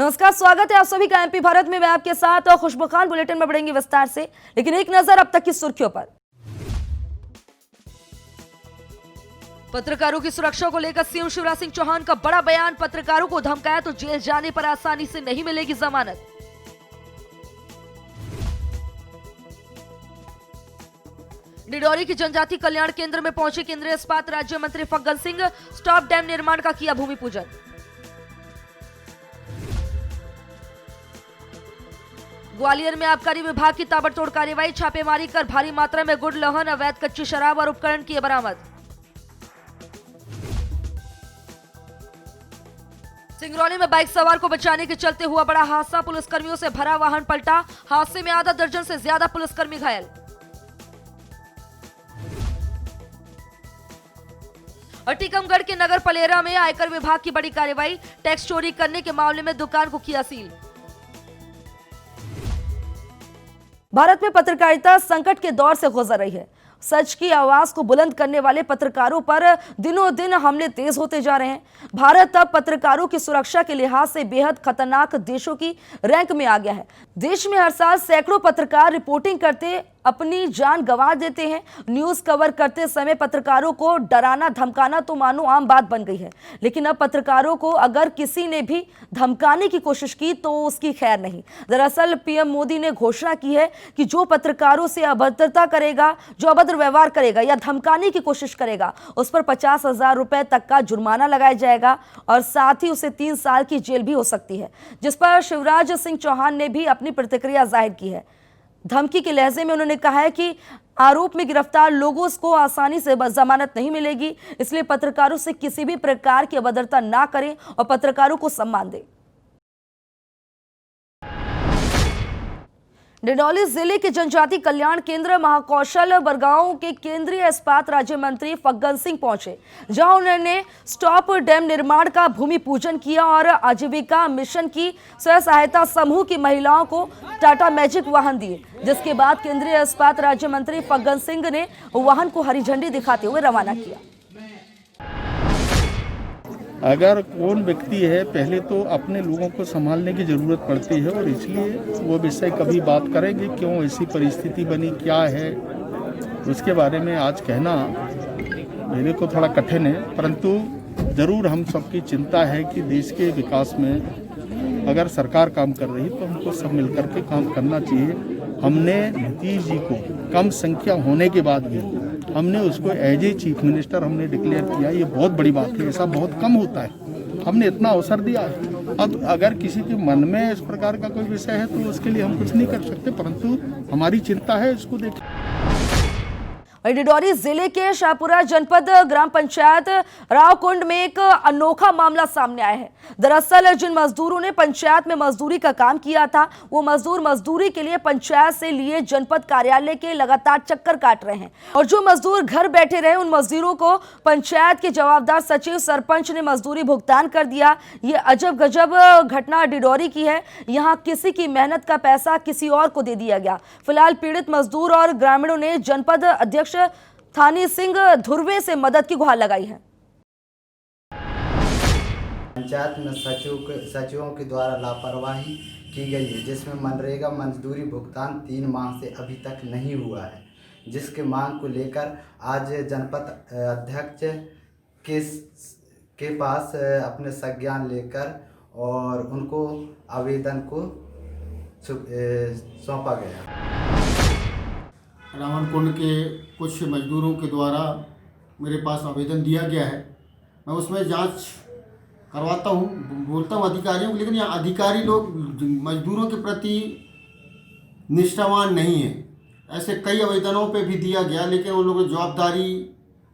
नमस्कार, स्वागत है आप सभी का एमपी भारत में। मैं आपके साथ और खुशबू खान। बुलेटिन में बढ़ेंगे विस्तार से, लेकिन एक नजर अब तक की सुर्खियों पर। पत्रकारों की सुरक्षा को लेकर सीएम शिवराज सिंह चौहान का बड़ा बयान। पत्रकारों को धमकाया तो जेल जाने पर आसानी से नहीं मिलेगी जमानत। डिडौरी की जनजाति कल्याण केंद्र में पहुंचे केंद्रीय इस्पात राज्य मंत्री फग्गन सिंह। स्टॉप डैम निर्माण का किया भूमि पूजन। ग्वालियर में आबकारी विभाग की ताबड़तोड़ कार्रवाई। छापेमारी कर भारी मात्रा में गुड़, लहन, अवैध कच्ची शराब और उपकरण किए बरामद। सिंगरौली में बाइक सवार को बचाने के चलते हुआ बड़ा हादसा। पुलिसकर्मियों से भरा वाहन पलटा। हादसे में आधा दर्जन से ज्यादा पुलिसकर्मी घायल। और टीकमगढ़ के नगर पलेरा में आयकर विभाग की बड़ी कार्रवाई। टैक्स चोरी करने के मामले में दुकान को किया सील। भारत में पत्रकारिता संकट के दौर से गुजर रही है। सच की आवाज को बुलंद करने वाले पत्रकारों पर दिनों दिन हमले तेज होते जा रहे हैं। भारत अब पत्रकारों की सुरक्षा के लिहाज से बेहद खतरनाक देशों की रैंक में आ गया है। देश में हर साल सैकड़ों पत्रकार रिपोर्टिंग करते अपनी जान गंवा देते हैं। न्यूज कवर करते समय पत्रकारों को डराना धमकाना तो मानो आम बात बन गई है। लेकिन अब पत्रकारों को अगर किसी ने भी धमकाने की कोशिश की तो उसकी खैर नहीं। दरअसल पीएम मोदी ने घोषणा की है कि जो पत्रकारों से अभद्रता करेगा, जो अभद्र व्यवहार करेगा या धमकाने की कोशिश करेगा, उस पर 50,000 रुपए तक का जुर्माना लगाया जाएगा और साथ ही उसे 3 साल की जेल भी हो सकती है। जिस पर शिवराज सिंह चौहान ने भी अपनी प्रतिक्रिया जाहिर की है। धमकी के लहजे में उन्होंने कहा है कि आरोप में गिरफ्तार लोगों को आसानी से जमानत नहीं मिलेगी, इसलिए पत्रकारों से किसी भी प्रकार की अभद्रता ना करें और पत्रकारों को सम्मान दें। डिडौली जिले के जनजाति कल्याण केंद्र महाकौशल बरगांव के केंद्रीय इस्पात राज्य मंत्री फग्गन सिंह पहुंचे, जहां उन्होंने स्टॉप डैम निर्माण का भूमि पूजन किया और आजीविका मिशन की स्वयं सहायता समूह की महिलाओं को टाटा मैजिक वाहन दिए। जिसके बाद केंद्रीय इस्पात राज्य मंत्री फग्गन सिंह ने वाहन को हरी झंडी दिखाते हुए रवाना किया। अगर कौन व्यक्ति है, पहले तो अपने लोगों को संभालने की ज़रूरत पड़ती है और इसलिए वो विषय कभी बात करेंगे क्यों ऐसी परिस्थिति बनी, क्या है, उसके बारे में आज कहना मेरे को थोड़ा कठिन है। परंतु ज़रूर हम सबकी चिंता है कि देश के विकास में अगर सरकार काम कर रही तो हमको सब मिलकर के काम करना चाहिए। हमने नीतीश जी को कम संख्या होने के बाद भी हमने उसको एज ए चीफ मिनिस्टर हमने डिक्लेयर किया। ये बहुत बड़ी बात है, ऐसा बहुत कम होता है। हमने इतना अवसर दिया है। अब अगर किसी के मन में इस प्रकार का कोई विषय है तो उसके लिए हम कुछ नहीं कर सकते, परंतु हमारी चिंता है, इसको देखें। डिडौरी जिले के शाहपुरा जनपद ग्राम पंचायत रावकुंड में एक अनोखा मामला सामने आया है। दरअसल जिन मजदूरों ने पंचायत में मजदूरी का काम किया था, वो मजदूर मजदूरी के लिए पंचायत से लिए जनपद कार्यालय के लगातार चक्कर काट रहे हैं और जो मजदूर घर बैठे रहे उन मजदूरों को पंचायत के जवाबदार सचिव सरपंच ने मजदूरी भुगतान कर दिया। ये अजब गजब घटना डिडौरी की है। यहाँ किसी की मेहनत का पैसा किसी और को दे दिया गया। फिलहाल पीड़ित मजदूर और ग्रामीणों ने जनपद अध्यक्ष थानी सिंह धुर्वे से मदद की गुहार लगाई है। पंचायत में सचिवों के द्वारा लापरवाही की गई है, जिसमें मनरेगा मजदूरी भुगतान 3 माह से अभी तक नहीं हुआ है, जिसके मांग को लेकर आज जनपद अध्यक्ष के पास अपने संज्ञान लेकर और उनको आवेदन को सौंपा गया। रावणकुंड के कुछ मजदूरों के द्वारा मेरे पास आवेदन दिया गया है। मैं उसमें जांच करवाता हूँ, बोलता हूँ अधिकारियों को, लेकिन यहाँ अधिकारी लोग मजदूरों के प्रति निष्ठावान नहीं है। ऐसे कई आवेदनों पे भी दिया गया, लेकिन उन लोगों ने जवाबदारी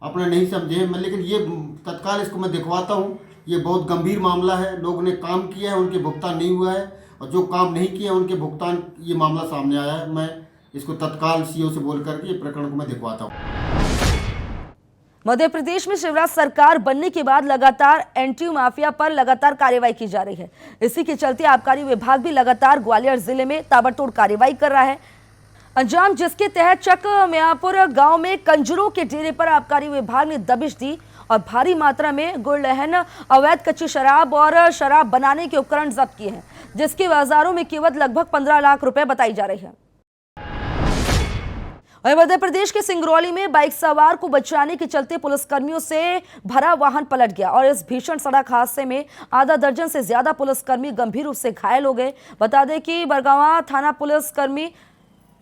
अपना नहीं समझे। मैं लेकिन ये तत्काल इसको मैं दिखवाता हूँ। ये बहुत गंभीर मामला है। लोगों ने काम किया है, उनके भुगतान नहीं हुआ है, और जो काम नहीं किया उनके भुगतान, ये मामला सामने आया है। मैं इसको तत्काल सीओ से बोल करके ये प्रकरण को मैं दिखवाता हूँ। मध्य प्रदेश में शिवराज सरकार बनने के बाद लगातार एंटी माफिया पर लगातार कार्रवाई की जा रही है। इसी के चलते आबकारी विभाग भी लगातार ग्वालियर जिले में ताबड़तोड़ कार्रवाई कर रहा है। अंजाम जिसके तहत चक मियापुर गांव में कंजरों के डेरे पर आबकारी विभाग ने दबिश दी और भारी मात्रा में गुड़, लहन, अवैध कच्ची शराब और शराब बनाने के उपकरण जब्त किए हैं। जिसकी बाजारों में कीमत लगभग 15 लाख रुपए बताई जा रही है। और मध्य प्रदेश के सिंगरौली में बाइक सवार को बचाने के चलते पुलिसकर्मियों से भरा वाहन पलट गया और इस भीषण सड़क हादसे में आधा दर्जन से ज्यादा पुलिसकर्मी गंभीर रूप से घायल हो गए। बता दें कि बरगावा थाना पुलिसकर्मी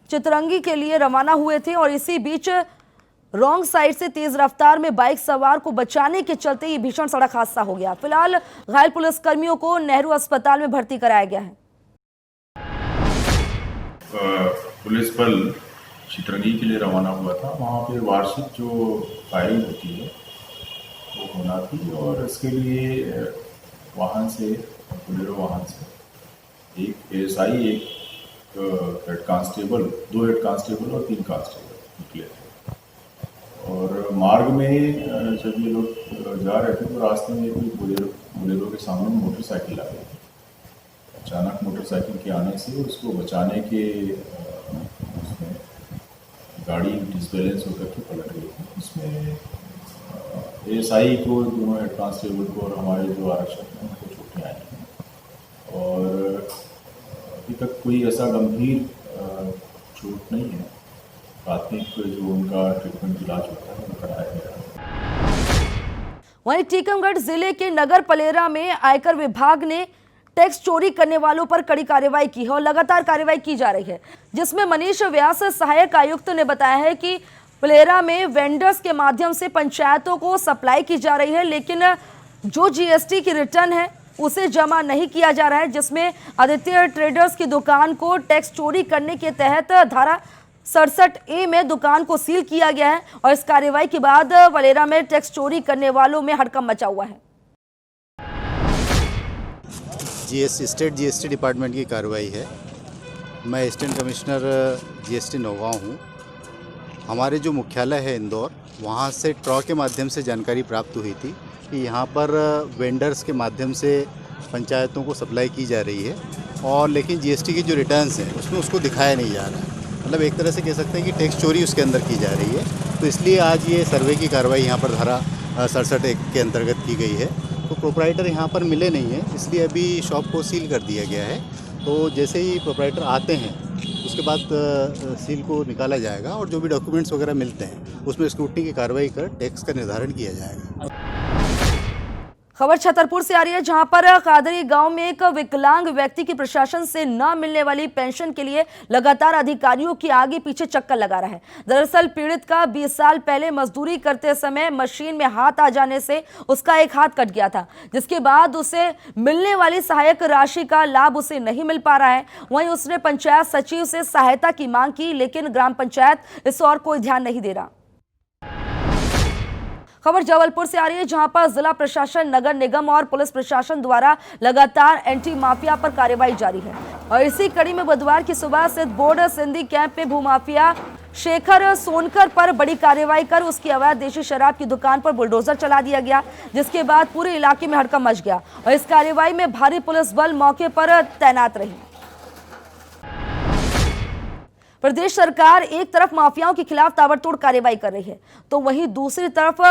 चितरंगी के लिए रवाना हुए थे और इसी बीच रॉन्ग साइड से तेज रफ्तार में बाइक सवार को बचाने के चलते ये भीषण सड़क हादसा हो गया। फिलहाल घायल पुलिसकर्मियों को नेहरू अस्पताल में भर्ती कराया गया है। पुलिस बल चितरंगी के लिए रवाना हुआ था। वहाँ पे वार्षिक जो फायरिंग होती है वो होना थी और इसके लिए वाहन से, बोलेरो वाहन से एक एएसआई, एक हेड कांस्टेबल, 2 हेड कांस्टेबल और 3 कांस्टेबल निकले थे। और मार्ग में जब ये लोग जा रहे थे तो रास्ते में कोई बोलेरो के सामने मोटरसाइकिल आ गई। अचानक मोटरसाइकिल के आने से उसको बचाने के उसमें गाड़ी डिसबैलेंस होकर के पलट गई। उसमें एएसआई को, दोनों हेड कांस्टेबल को और हमारे जो आरक्षक हैं उनको चोटें आई हैं और अभी तक कोई ऐसा गंभीर चोट नहीं है। प्राथमिक जो उनका ट्रीटमेंट इलाज होता है वो कराया गया। वहीं टीकमगढ़ जिले के नगर पलेरा में आयकर विभाग ने टैक्स चोरी करने वालों पर कड़ी कार्रवाई की है और लगातार कार्रवाई की जा रही है, जिसमें मनीष व्यास सहायक आयुक्त ने बताया है कि पलेरा में वेंडर्स के माध्यम से पंचायतों को सप्लाई की जा रही है, लेकिन जो जीएसटी की रिटर्न है उसे जमा नहीं किया जा रहा है, जिसमें आदित्य ट्रेडर्स की दुकान को टैक्स चोरी करने के तहत धारा 67A में दुकान को सील किया गया है और इस कार्रवाई के बाद पलेरा में टैक्स चोरी करने वालों में हड़कंप मचा हुआ है। स्टेट जीएसटी डिपार्टमेंट की कार्रवाई है। मैं असिस्टेंट कमिश्नर जीएसटी नौगांव हूँ। हमारे जो मुख्यालय है इंदौर, वहाँ से ट्रॉ के माध्यम से जानकारी प्राप्त हुई थी कि यहाँ पर वेंडर्स के माध्यम से पंचायतों को सप्लाई की जा रही है और लेकिन जीएसटी की जो रिटर्न्स हैं उसमें उसको दिखाया नहीं जा रहा है। मतलब एक तरह से कह सकते हैं कि टैक्स चोरी उसके अंदर की जा रही है। तो इसलिए आज ये सर्वे की कार्रवाई यहाँ पर धारा 67 के अंतर्गत की गई है। तो प्रोपराइटर यहाँ पर मिले नहीं हैं, इसलिए अभी शॉप को सील कर दिया गया है। तो जैसे ही प्रोपराइटर आते हैं उसके बाद सील को निकाला जाएगा और जो भी डॉक्यूमेंट्स वगैरह मिलते हैं उसमें स्क्रूटनी की कार्रवाई कर टैक्स का निर्धारण किया जाएगा। खबर छतरपुर से आ रही है, जहां पर कादरी गांव में एक विकलांग व्यक्ति की प्रशासन से न मिलने वाली पेंशन के लिए लगातार अधिकारियों के आगे पीछे चक्कर लगा रहा है। दरअसल पीड़ित का 20 साल पहले मजदूरी करते समय मशीन में हाथ आ जाने से उसका एक हाथ कट गया था, जिसके बाद उसे मिलने वाली सहायक राशि का लाभ उसे नहीं मिल पा रहा है। वहीं उसने पंचायत सचिव से सहायता की मांग की, लेकिन ग्राम पंचायत इस और कोई ध्यान नहीं दे रहा। खबर जबलपुर से आ रही है, जहां पर जिला प्रशासन, नगर निगम और पुलिस प्रशासन द्वारा लगातार एंटी माफिया पर कार्रवाई जारी है और इसी कड़ी में बुधवार की सुबह स्थित बोर्ड सिंधी कैंप में भूमाफिया शेखर सोनकर पर बड़ी कार्रवाई कर उसकी अवैध देशी शराब की दुकान पर बुलडोजर चला दिया गया, जिसके बाद पूरे इलाके में हड़कंप मच गया और इस कार्रवाई में भारी पुलिस बल मौके पर तैनात रही। प्रदेश सरकार एक तरफ माफियाओं के खिलाफ ताबड़तोड़ कार्रवाई कर रही है, तो वहीं दूसरी तरफ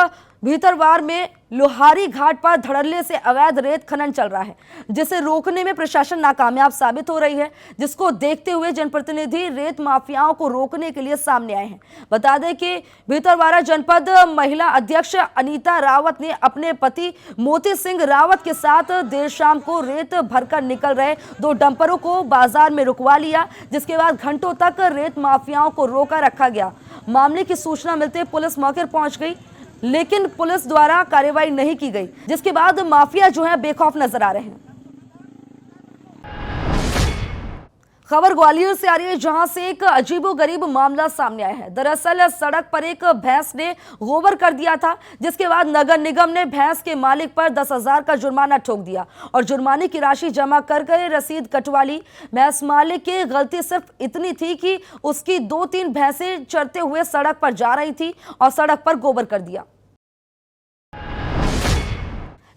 भीतरवार में लोहारी घाट पर धड़ल्ले से अवैध रेत खनन चल रहा है, जिसे रोकने में प्रशासन नाकामयाब साबित हो रही है, जिसको देखते हुए जनप्रतिनिधि रेत माफियाओं को रोकने के लिए सामने आए हैं। बता दें कि भीतरवाड़ा जनपद महिला अध्यक्ष अनीता रावत ने अपने पति मोती सिंह रावत के साथ देर शाम को रेत भरकर निकल रहे 2 डंपरों को बाजार में रुकवा लिया, जिसके बाद घंटों तक रेत माफियाओं को रोका रखा गया। मामले की सूचना मिलते पुलिस मौके पर पहुंच गई, लेकिन पुलिस द्वारा कार्रवाई नहीं की गई, जिसके बाद माफिया जो है बेखौफ नजर आ रहे हैं। खबर ग्वालियर से आ रही है, जहां से एक अजीबोगरीब मामला सामने आया है। दरअसल सड़क पर एक भैंस ने गोबर कर दिया था, जिसके बाद नगर निगम ने भैंस के मालिक पर 10,000 का जुर्माना ठोक दिया और जुर्माने की राशि जमा कर गए, रसीद कटवा ली। भैंस मालिक की गलती सिर्फ इतनी थी कि उसकी 2-3 भैंसें चरते हुए सड़क पर जा रही थी और सड़क पर गोबर कर दिया।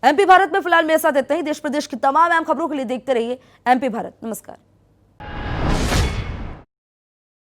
एमपी भारत में फिलहाल मेरे साथ इतना ही। देश प्रदेश की तमाम अहम खबरों के लिए देखते रहिए एमपी भारत। नमस्कार।